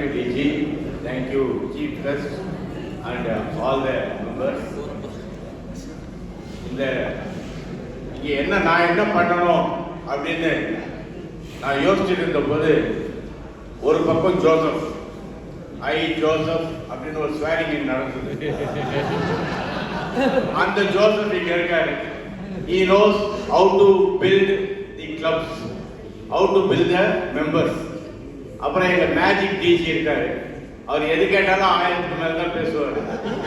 Thank you, Chief Guest and all the members. இங்கே நான் என்ன பண்ணணும் அப்படின்னு நான் யோசிச்சுட்டு இருந்தபோது ஒரு பக்கம் ஜோசப் ஜோசப் அப்படின்னு ஒரு ஸ்வேரிங் நடந்தது. அந்த ஜோசப் இங்க இருக்காரு. He knows how to build the clubs, how to build the members. அப்புறம் எங்க மேஜிக் டிஜி இருக்காரு. அவர் எது கேட்டாலும் 1000க்கு மேல தான் பேசுவார்.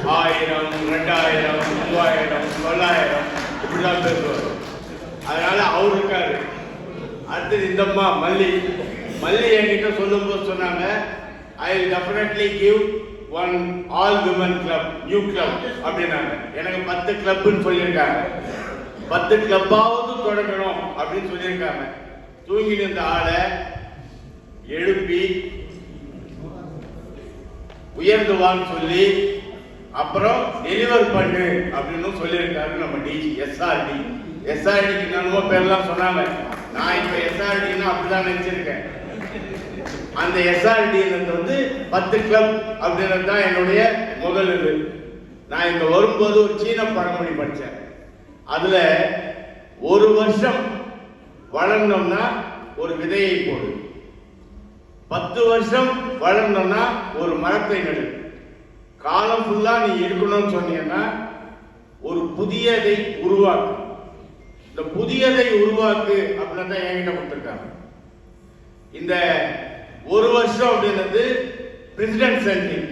1000, 2000, 3000, 900 இப்படிதான் பேசுவார். அதனால அவர் இருக்காரு. அடுத்தது இந்தம்மா மல்லி என்கிட்ட சொல்லும்போது சொன்னாங்க, I will definitely give one all women club, new club அப்படின்னாங்க. எனக்கு 10 கிளப்னு சொல்லியிருக்காங்க. 10 கிளப்பாவது தொடங்கணும் அப்படின்னு சொல்லியிருக்காங்க. தூங்கி நின்ற ஆளை எழுப்பி உயர்ந்து வான்னு சொல்லி அப்புறம் டெலிவர் பண்ணு அப்படின்னு சொல்லியிருக்காரு நம்ம டிஜி. எஸ்ஆர்டிக்கு என்னமோ பேர்லாம் சொன்னாங்க. நான் இப்ப எஸ்ஆர்டின்னு அப்படிதான் நினைச்சிருக்கேன். அந்த எஸ்ஆர்டி வந்து 10 கிளப் அப்படின்றது தான் என்னுடைய முதல் இது. நான் இங்க வரும்போது ஒரு சீன பழமொழி படித்தேன். அதுல ஒரு வருஷம் வளர்ந்தோம்னா ஒரு விதையை போடு, 10 வருஷம் வளர்ந்தோம்னா ஒரு மரத்தை நடு. காலம் ஃபுல்லா நீ இருக்கணும்னு சொன்னீங்கன்னா ஒரு புதியதை உருவாக்கு. இந்த புதியதை உருவாக்கு அப்படின்னு தான் என்கிட்ட கொடுத்துருக்காங்க. இந்த ஒரு வருஷம் அப்படின்றது பிரசிடென்ட் சென்டிங்.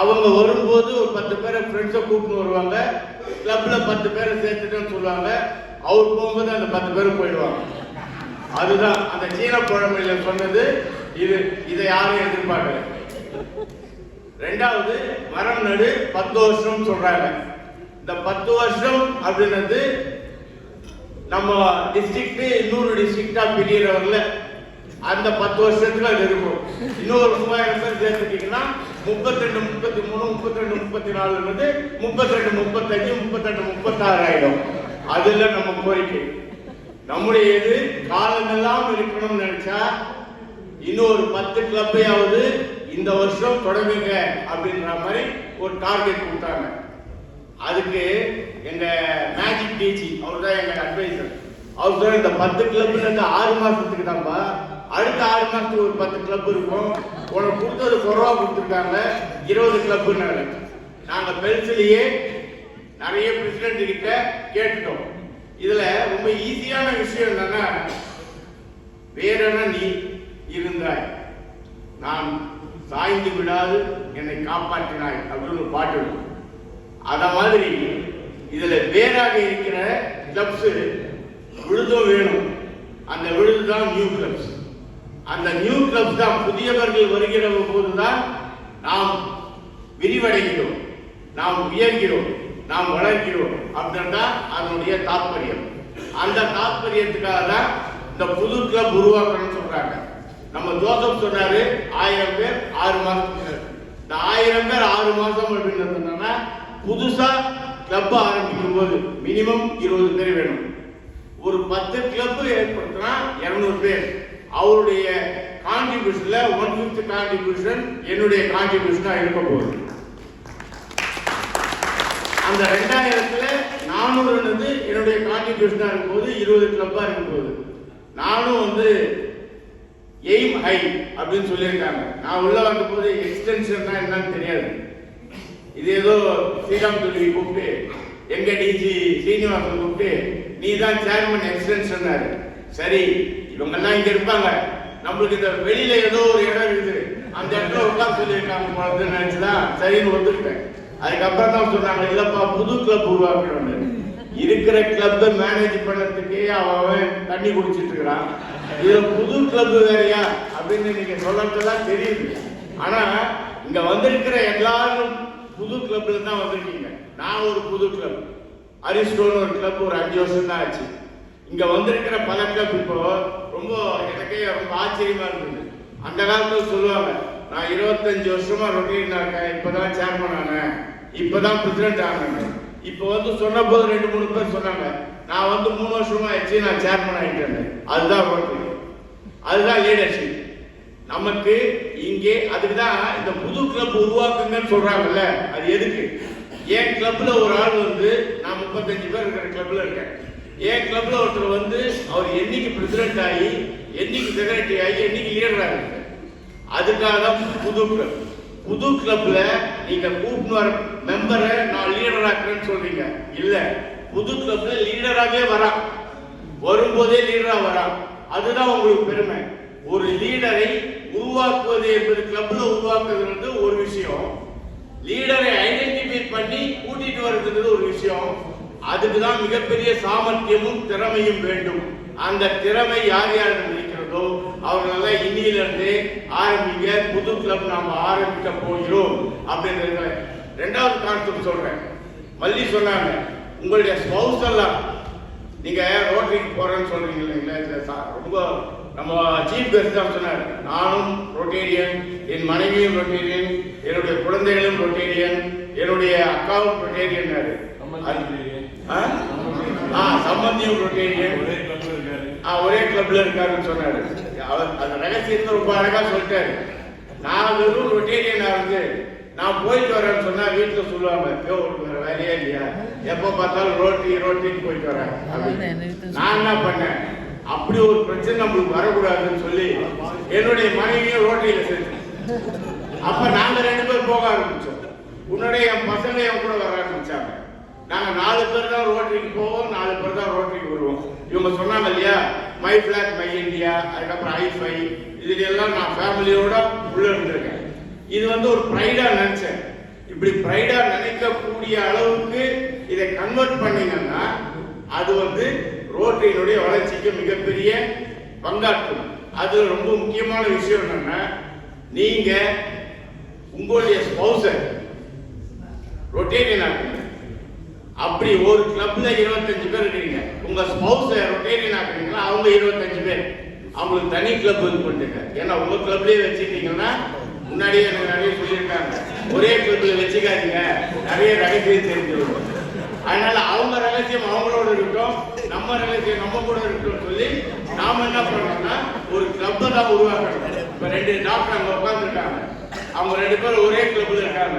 அவங்க வரும்போது ஒரு 10 பேரை ஃப்ரெண்ட்ஸை கூப்பிட்டு வருவாங்க. கிளப்ல 10 பேரை சேர்த்துட்டேன்னு சொல்லுவாங்க. அவர் போகும்போது அந்த 10 பேரும் போயிடுவாங்க. அதுதான் அந்த சீன பழமொழியில சொன்னது. இதை யாரும் எதிர்பார்க்கல. ரெண்டாவது மரம் நடு 10 வருஷம் சொல்றாங்க. இந்த 10 வருஷம் அப்படின்றது நம்ம டிஸ்ட்ரிக்ட் இன்னொரு டிஸ்ட்ரிக்டா பிரியறவர்ல அந்த 10 வருஷத்துல அது இருக்கும். இன்னொரு 3000 பேர் சேர்த்துட்டீங்கன்னா 32, 33, 32, 34 32, 35, 38, 36 ஆயிடும். அதுல நம்ம கோரிக்கை. நம்முடைய இது காலமெல்லாம் இருக்கணும்னு நினைச்சா இன்னொரு 10 கிளப்பையாவது இந்த வருஷம் தொடங்குங்க அப்படின்ற மாதிரி ஒரு டார்கெட் கொடுத்தாங்க. அதுக்கு எங்க மேஜிக் டிஜி அவர் தான் எங்க அட்வைசர். அவர் சொல்ற இந்த 10 கிளப்ல 6 மாசத்துக்கு தான்ப்பா, அடுத்த 6 மாசத்துக்கு ஒரு 10 கிளப் இருக்கும். உனக்கு கொடுத்தது குறவா கொடுத்துருக்காங்க 20 கிளப்னால. நாங்க பெல்ஸ்லயே நிறைய பிரசிடென்ட் கிட்ட கேட்டுட்டோம். இதுல ரொம்ப ஈஸியான விஷயம் என்னன்னா, வேறென்ன நீ இருந்தாய், நான் சாய்ந்து விடாது என்னை காப்பாற்றினாய் அப்படின்னு ஒரு பாட்டு இருக்கும். அத மாதிரி இதுல வேறாக இருக்கிற கிளப்ஸ் விழுதும் வேணும். அந்த விழுது தான் நியூ கிளப்ஸ். அந்த நியூ கிளப்ஸ் தான் புதியவர்கள் வருகிற போதுதான் நாம் விரிவடைகிறோம், நாம் உயர்கிறோம், நாம் வளர்க்கிறோம் அப்படின்னா அதனுடைய தாற்பயம். அந்த தாற்பயத்துக்காக தான் இந்த புது கிளப் உருவாக்கணும்னு சொல்றாங்க. நம்ம ஜோசப் சொன்னாரு 1000 பேர் 6 மாசத்துக்கு. இந்த 1000 பேர் 6 மாசம் அப்படின்னு புதுசா கிளப் ஆரம்பிக்கும் போது மினிமம் 20 பேர் வேணும். ஒரு 10 கிளப் ஏற்படுத்தினா 200 பேர். அவருடைய கான்ட்ரிபியூஷன்ல 1/5 கான்ட்ரிபியூஷன் என்னுடைய கான்ட்ரிபியூஷனா இருக்க போகுது. அந்த 2400 என்னுடைய கான்ட்ரிபியூஷனா இருக்கும்போது 20 கிளப்பா இருக்கும்போது நானும் எய்ம் ஹை அப்படின்னு சொல்லியிருக்காங்க. நான் உள்ள வந்த போது எக்ஸ்டென்ஷன் என்னன்னு தெரியாது. இது ஏதோ ஸ்ரீராம் தொழில் கூப்பிட்டு எங்க டிஜி சீனிவாசன் கூப்பிட்டு நீ தான் சேர்மன் எக்ஸ்டென்ஷன். சரி இவங்க எல்லாம் இங்க இருப்பாங்க, நம்மளுக்கு இந்த வெளியில ஏதோ ஒரு இடம் இருக்குது, அந்த இடத்துல உட்காந்து சொல்லியிருக்காங்க நினைச்சுதான் சரின்னு ஒத்துக்கிட்டேன். அதுக்கப்புறம் தான் சொன்னாங்க, இல்லப்பா புது கிளப் உருவாக்கணும். இருக்கிற கிளப்பை மேனேஜ் பண்ணதுக்கே அவன் தண்ணி குடிச்சிட்டு இருக்கிறான். இது புது கிளப் வேறையா அப்படின்னு நீங்க சொல்லறதுதான் தெரியுது. ஆனா இங்க வந்திருக்கிற எல்லாரும் புது கிளப்ல தான் வந்திருக்கீங்க. நான் ஒரு புது கிளப், அரிஸ்டோன்னு ஒரு கிளப் ஒரு 5 வருஷம் தான் ஆச்சு. இங்க வந்திருக்கிற பல கிளப் இப்போ ரொம்ப எனக்கே ரொம்ப ஆச்சரியமா இருந்தது. அந்த காலத்துல சொல்லுவாங்க, நான் 25 வருஷமா ரொட்டீனா இருக்கேன், இப்பதான் சேர்மன் ஆனேன், இப்பதான் பிரசிடென்ட் ஆனேன். இப்ப சொன்ன போது 2-3 பேர் சொன்னாங்க, நான் 3 வருஷமா ஆயிடுச்சு நான் சேர்மன் ஆயிட்டேன். அதுதான் ரொட்டீன், அதுதான் லீடர்ஷிப். நமக்கு இங்கே அதுக்குதான் இந்த புது கிளப் உருவாக்குங்கன்னு சொல்றாங்கல்ல. அது எதுக்கு? என் கிளப்ல ஒரு ஆள் வந்து, நான் 35 பேர் இருக்கிற கிளப்ல இருக்கேன். என் கிளப்ல ஒருத்தர் வந்து அவர் என்னைக்கு பிரசிடென்ட் ஆகி, என்னைக்கு செக்ரட்டரி ஆகி, என்னைக்கு லீடர் ஆகுது. அதுக்காக தான் புது கிளப். புது கிளப்ல நீங்க கூப்பிட்டு வர மெம்பரை நான் லீடர் ஆக்குறேன்னு சொல்றீங்க. இல்ல, புது கிளப்ல லீடராகவே வரான், வரும்போதே லீடரா வரான். அதுதான் உங்களுக்கு பெருமை. ஒரு லீடரை உருவாக்குவது என்பது கிளப்ல உருவாக்குறது ஒரு விஷயம், லீடரை ஐடென்டிஃபை பண்ணி கூட்டிட்டு வருகிறது ஒரு விஷயம். அதுக்கு தான் மிகப்பெரிய சாமர்த்தியமும் திறமையும் வேண்டும். அந்த திறமை யார் யார் இருக்கிறதோ அவர்களெல்லாம் இன்னிலிருந்து ஆரம்பிங்க. புது கிளப் நாம ஆரம்பிக்க போகிறோம் அப்படின்றது. ரெண்டாவது கான்செப்ட் சொல்றேன். மல்லி சொன்னாங்க, உங்களுடைய ஸ்பௌஸ் எல்லாம் நீங்க ரோட்டரிக்கு போறேன்னு சொல்றீங்க இல்லைங்களா? ரொம்ப நம்ம சீஃப் கெஸ்ட் தான் சொன்னார், நானும் ரொட்டேரியன், என் மனைவியும் ரொட்டேரியன், என்னுடைய குழந்தைகளும் ரொட்டேரியன், என்னுடைய அக்காவும் ரொட்டேரியன், சம்பந்தியும் ரொட்டேரியன், ஒரே கிளப்ல இருக்காருன்னு சொன்னாரு. அவர் அந்த ரகசியத்தை ரொம்ப அழகா சொல்லிட்டாரு. நான் வெறும் ரொட்டேரியனா இருந்து நான் போயிட்டு வரேன்னு சொன்னா வீட்டுல சொல்லுவாங்க, வேற வேலையே இல்லையா, எப்ப பார்த்தாலும் ரோட்டின்னு போயிட்டு வரேன் அப்படின்னு. நான் என்ன பண்ணேன், அப்படி ஒரு பிரச்சனை நம்மளுக்கு வரக்கூடாதுன்னு சொல்லி என்னுடைய மனைவியும் ரோட்டியில சேர்த்து, அப்ப நாங்க 2 பேர் போக ஆரம்பிச்சோம். உன்னுடைய என் பசங்க என் கூட வர ஆரம்பிச்சாங்க. நாங்க 4 பேர் தான் ரோட்டரிக்கு போவோம், 4 பேர் தான் ரோட்டரிக்கு வருவோம். இவங்க சொன்னாங்க இல்லையா, மை பிளாக் மை இந்தியா, அதுக்கப்புறம் ஐஃபை, இதுல எல்லாம் நான் ஃபேமிலியோட உள்ள இருந்திருக்கேன். இது வந்து ஒரு ப்ரைடா நினைச்சேன். இப்படி ப்ரைடா நினைக்கக்கூடிய அளவுக்கு இதை கன்வெர்ட் பண்ணீங்கன்னா அது வந்து ரோட்டரியினுடைய வளர்ச்சிக்கு மிகப்பெரிய பங்காற்றும். அது ரொம்ப முக்கியமான விஷயம் என்னன்னா, நீங்க உங்களுடைய ஸ்பௌஸை ரொட்டேரியன் ஆக்குங்க. அப்படி ஒரு கிளப்ல 25 பேர் இருக்கீங்க, உங்க ஸ்பௌஸை ரொட்டேரியன் ஆக்குறீங்கன்னா அவங்க 25 பேர், அவங்களுக்கு தனி கிளப் இது பண்ணுங்க. ஏன்னா உங்க கிளப்லயே வச்சுக்கிட்டீங்கன்னா, முன்னாடியே எனக்கு நிறைய சொல்லியிருக்காங்க, ஒரே கிளப்ல வச்சுக்காதீங்க, நிறைய ரகசியம் தெரிஞ்சிருக்கும். அதனால அவங்க ரகசியம் அவங்களோட இருக்கட்டும், நம்ம ரகசியம் நம்ம கூட இருக்கட்டும் சொல்லி நாம என்ன பண்றோம்னா ஒரு கிளப்பை தான் உருவாக்கணும். இப்ப 2 டாக்டர் அங்க உட்கார்ந்துருக்காங்க, அவங்க 2 பேரும் ஒரே கிளப்ல இருக்காங்க.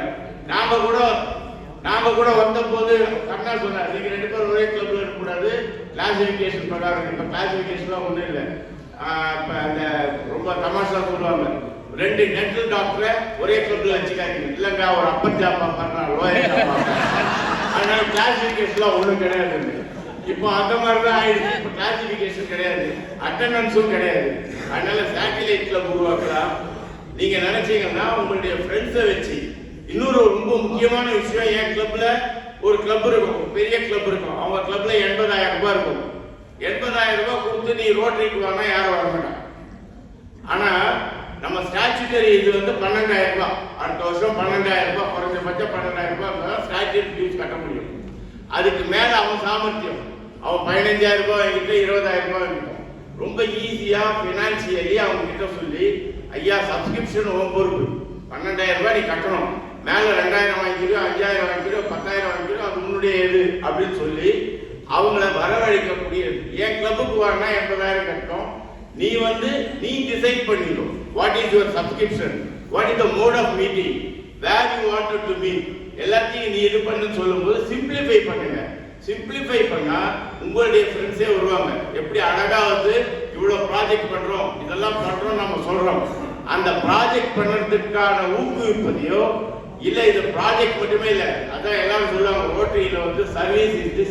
நாம கூட வந்த போது கண்ணா சொன்னார், நீங்க 2 பேரும் ஒரே கிளப்ல இருக்கக்கூடாது, கிளாசிபிகேஷன் பிரகாரம். இப்ப கிளாசிபிகேஷன்லாம் ஒண்ணும் இல்லை. இப்ப அந்த ரொம்ப தமாஷா சொல்லுவாங்க, 2 டென்டல் டாக்டரை ஒரே கிளப்ல வச்சுக்காதீங்க. இல்லைங்க, ஒரு அப்பர் ஜாப்பா பண்ணலாம், அதனால கிளாசிபிகேஷன்லாம் ஒண்ணும் கிடையாது. இப்போ அந்த மாதிரி தான் ஆயிடுச்சு. இப்போ கிளாசிபிகேஷன் கிடையாது, அட்டெண்டன்ஸும் கிடையாது. அதனால சேட்டலைட் கிளப் உருவாக்கலாம். நீங்க நினைச்சீங்கன்னா உங்களுடைய ஃப்ரெண்ட்ஸை வச்சு. இன்னொரு ரொம்ப முக்கியமான விஷயம், என் கிளப்ல ஒரு கிளப் இருக்கும், பெரிய கிளப் இருக்கும். அவங்க கிளப்ல 80,000 ரூபாய் இருக்கும். 80,000 ரூபாய் கொடுத்து நீ ரோட்டரிக்கு வாங்க, யாரும் வர மாட்டாங்க. ஆனா நம்ம ஸ்டாச்சுட்டரி இது வந்து 12,000 ரூபாய். அடுத்த வருஷம் 12,000 ரூபாய், குறைஞ்சபட்சம் 12,000 ரூபாய் ஸ்டாச்சுட்டரி ஃபீஸ் கட்ட முடியும். அதுக்கு மேல அவன் சாமர்த்தியம், அவன் 15,000 ரூபாய் வாங்கிட்டு 20,000 ரூபாய் வாங்கிட்டான். ரொம்ப ஈஸியா பினான்சியலி அவங்க கிட்ட சொல்லி, ஐயா சப்ஸ்கிரிப்ஷன் உன் பொறுப்பு, 12,000 ரூபாய் நீ கட்டணும், மேல 2,000 வாங்கிக்கிறோம், 5,000 வாங்கிக்கிறோம், 10,000 வாங்கிக்கிறோம், அது உன்னுடைய இது அப்படின்னு சொல்லி அவங்கள வரவழைக்கக்கூடியது. என் கிளப்புக்கு வரனா 80,000 கட்டணும். நீ டிசைட் பண்ணிடும், what is your subscription, what is the mode of meeting, where you wanted to meet, எல்லாத்தையும் நீ இது பண்ணு சொல்லும்போது சிம்பிளிஃபை பண்ணுங்க. சிம்பிளிஃபை பண்ணா உங்களுடைய ஃப்ரெண்ட்ஸே வருவாங்க. எப்படி அழகா வந்து இவ்வளவு ப்ராஜெக்ட் பண்றோம், இதெல்லாம் பண்றோம் நம்ம சொல்றோம். அந்த ப்ராஜெக்ட் பண்றதுக்கான ஊக்குவிப்பதையோ இல்ல, இது ப்ராஜெக்ட் மட்டுமே இல்ல, அதான் எல்லாரும் சொல்லுவாங்க, ரோட்டரியில வந்து சர்வீஸ் இஸ் தி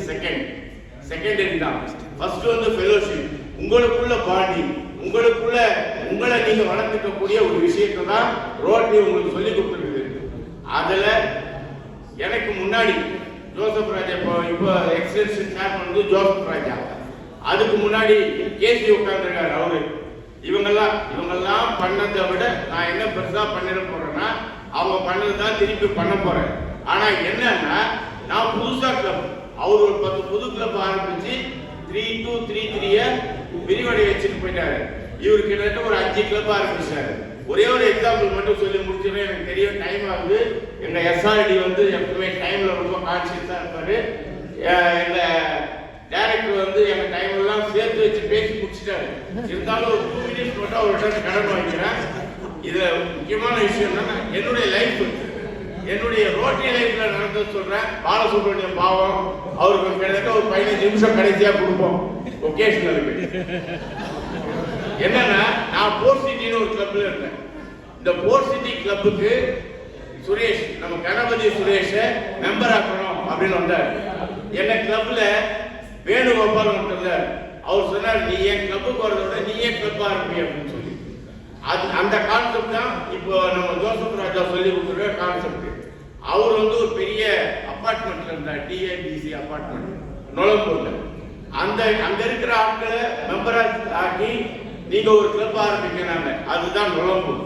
செகண்டரி தான். ஃபர்ஸ்ட் வந்து ஃபெலோஷிப், உங்களுக்குள்ள பாண்டிங், உங்களை நீங்க வளர்த்துக்கக்கூடிய ஒரு விஷயத்தை தான் ரோட்டரி உங்களுக்கு சொல்லி கொடுத்துருக்குது. அதுல எனக்கு முன்னாடி ஜோசப் ராஜா, இப்போ எக்ஸ்டென்ஷன் சேர்மன் வந்து ஜோசப் ராஜா, அதுக்கு முன்னாடி கேசி உட்கார்ந்துருக்காரு அவரு. இவங்கெல்லாம் பண்ணதை விட நான் என்ன பெருசா பண்ணிட போறேன்னா, அவங்க பண்ணதுதான் திருப்பி பண்ண போறேன். ஆனா என்னன்னா, நான் புதுசா கிளப், அவர் ஒரு 10 புது கிளப் ஆரம்பிச்சு 3233 விரிவடை வச்சுட்டு போயிட்டாரு. இவருக்கு கிட்டத்தட்ட ஒரு 5 கிளப் ஆரம்பிச்சாரு. ஒரே ஒரு எக்ஸாம்பிள் மட்டும் சொல்லி முடிச்சுன்னா எனக்கு தெரியும், டைம் ஆகுது. எங்க எஸ்ஆர்டி வந்து எப்பவுமே டைம்ல ரொம்ப கான்சியஸா இருப்பாரு. எங்க டைரக்டர் வந்து எங்க டைம் எல்லாம் சேர்த்து வச்சு பேசி முடிச்சுட்டாரு. இருந்தாலும் ஒரு 2 மினிட்ஸ் மட்டும் அவர்கிட்ட கடன் வாங்கிக்கிறேன். இதுல முக்கியமான விஷயம் என்னன்னா என்னுடைய லைஃப், என்னுடைய ரோட்டரி லைஃப்ல நடந்தது சொல்றேன். பாலசுப்ரமணியம் பாவம், அவருக்கு கிட்டத்தட்ட ஒரு 15 நிமிஷம் கடைசியா கொடுப்போம் ஒகேஷனலுக்கு. என்னன்னா நான் போர்ட் சிட்டின்னு ஒரு கிளப்ல இருந்தேன். இந்த போர்ட் சிட்டி கிளப்புக்கு சுரேஷ், நம்ம கணபதி சுரேஷ மெம்பர் ஆக்கணும் அப்படின்னு வந்தார். என்ன கிளப்ல வேணுகோபால் இருந்தார். அவர் சொன்னார், நீ என் கிளப்புக்கு வரத விட நீ ஏன் கிளப் ஆரம்பி அப்படின்னு சொல்லி. அந்த கான்செப்ட் தான் இப்போ நம்ம ஜோசப் ராஜா சொல்லி கொடுத்துருக்க கான்செப்ட். அவர் வந்து ஒரு பெரிய அபார்ட்மெண்ட்ல இருந்தார், டிஏபிசி அபார்ட்மெண்ட் நுழம்பூர்ல. அங்க இருக்கிற ஆட்களை மெம்பரா ஆக்கி நீங்க ஒரு கிளப் ஆரம்பிக்கிறாங்க, அதுதான் நுழம்பூர்.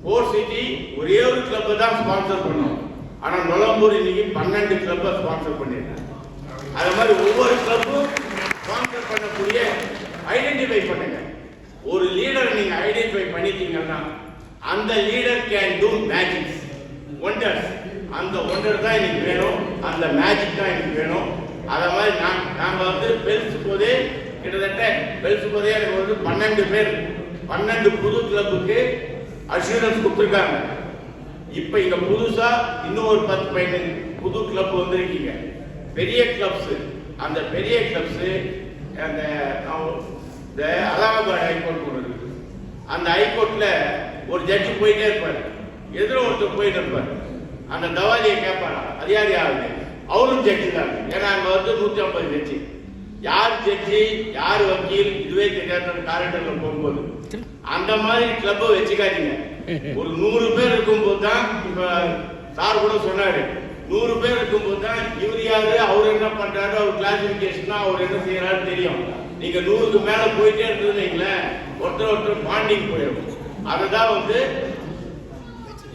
போர்ட் சிட்டி ஒரே ஒரு கிளப்பை தான் ஸ்பான்சர் பண்ணும், ஆனா நுழம்பூர் இன்னைக்கு 12 கிளப்பை ஸ்பான்சர் பண்ணிருக்காங்க. அது மாதிரி ஒவ்வொரு கிளப்பும் ஸ்பான்சர் பண்ணக்கூடிய ஐடென்டிஃபை பண்ணுங்க. ஒரு லீடரை நீங்க ஐடென்டிஃபை பண்ணிட்டீங்கன்னா அந்த leader can do magics, wonders. அந்த ஒண்டர் தான் எனக்கு வேணும், அந்த மேஜிக் தான் எனக்கு வேணும். அத மாதிரி நாங்க வந்து பெல்ஸ் போதே கிட்டத்தட்ட பெல்ஸ் போதே எனக்கு வந்து 12 பேர் 12 புது கிளப்புக்கு அஷூரன்ஸ் கொடுத்துருக்காங்க. இப்ப இங்க புதுசா இன்னும் ஒரு 10-15 புது கிளப் வந்திருக்கீங்க, பெரிய கிளப்ஸ். அந்த பெரிய கிளப்ஸ் அந்த அலகாபாத் ஹைகோர்ட் ஒன்று இருக்கு. அந்த ஹைகோர்ட்ல ஒரு ஜட்ஜி போயிட்டே இருப்பாரு, எதிர ஒருத்தர் போயிட்டு இருப்பாரு. அந்த தவாலியை கேட்பாரா, அது யார் யாரு, அவரும் ஜட்ஜி தான். ஏன்னா அங்க வந்து 150 ஜட்ஜி, யார் ஜட்ஜி யார் வக்கீல் இதுவே தெரியாத காரிடர்ல போகும்போது அந்த மாதிரி கிளப்பை வச்சுக்காதீங்க. ஒரு 100 பேர் இருக்கும்போது தான், இப்ப சார் கூட சொன்னாரு, 100 பேர் இருக்கும்போது தான் இவர் யாரு, அவர் என்ன பண்றாரு, அவர் கிளாசிபிகேஷன், அவர் என்ன செய்யறாரு தெரியும். நீங்க 100க்கு மேல போயிட்டே இருந்ததுங்களே, ஒருத்தர் பாண்டிங் போயிடும். அதுதான் வந்து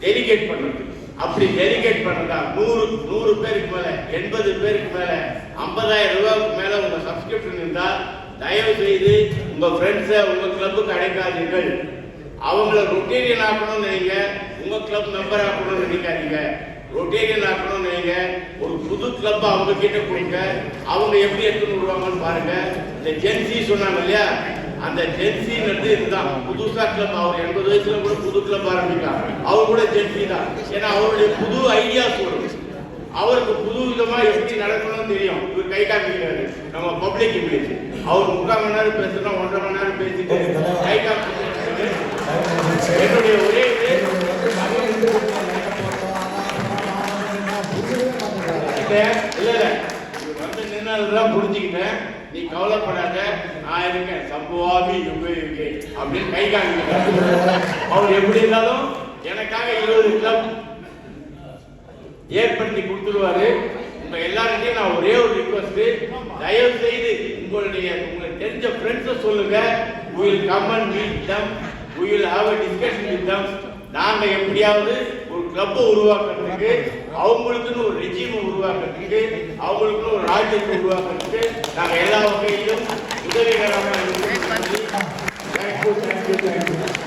டெலிகேட் பண்றது. அப்படி டெலிகேட் பண்ணதா 100 பேருக்கு மேல 80 பேருக்கு மேல 50,000 ரூபாய்க்கு மேல உங்க சப்ஸ்கிரிப்ஷன் இருந்தா தயவு செய்து உங்க ஃப்ரெண்ட்ஸை உங்க கிளப்புக்கு அழைக்காதீர்கள். அவங்கள ரொட்டேரியன் ஆக்கணும்னு நினைங்க, உங்க கிளப் மெம்பர் ஆக்கணும்னு நினைக்காதீங்க. ரொட்டேரியன் ஆக்கணும்னு நினைங்க, ஒரு புது கிளப் அவங்க கிட்ட கொடுங்க, அவங்க எப்படி எடுத்துன்னு விடுவாங்கன்னு பாருங்க. இந்த ஜென்சி சொன்னாங்க இல்லையா, அந்த ஜென்சின்றது இதுதான் புதுசா கிளப். அவர் 80 வயசுல கூட புது கிளப் ஆரம்பிக்கலாம், அவர் கூட ஜென்சி தான். ஏன்னா அவருடைய புது ஐடியாஸ் வரும், அவருக்கு புது விதமா எப்படி நடக்கணும்னு தெரியும். இவர் கை காமிக்கிறாரு, நம்ம பப்ளிக் இமேஜ். அவர் 3/4 மணி நேரம் பேசுனா 1.5 மணி நேரம் பேசிட்டு கை காமிக்கிறாரு. என்னுடைய ஒரே இல்ல வந்து நின்னதான் புரிஞ்சுக்கிட்டேன். நீ கவலைப்படாத, நான் இருக்கேன், சம்புவாமி யுகே அப்படின்னு கை காமிக்கிறார். அவர் எப்படி இருந்தாலும் எனக்காக 20 கிளப் ஏற்படுத்தி கொடுத்துருவாரு. உங்க எல்லார்கிட்டையும் நான் ஒரே ஒரு ரிக்வஸ்ட், தயவு செய்து உங்களுக்கு தெரிஞ்ச ஃப்ரெண்ட்ஸை சொல்லுங்க. we will come and meet them, we will have a discussion with them. நாங்க எப்படியாவது ஒரு கிளப்பை உருவாக்குறதுக்கு, அவங்களுக்குன்னு ஒரு ரெஜிமை உருவாக்குறதுக்கு, அவங்களுக்குன்னு ஒரு ராஜ்யத்தை உருவாக்குறதுக்கு நாங்க எல்லா வகையிலும் உதவிகரமாக இருக்கோம்.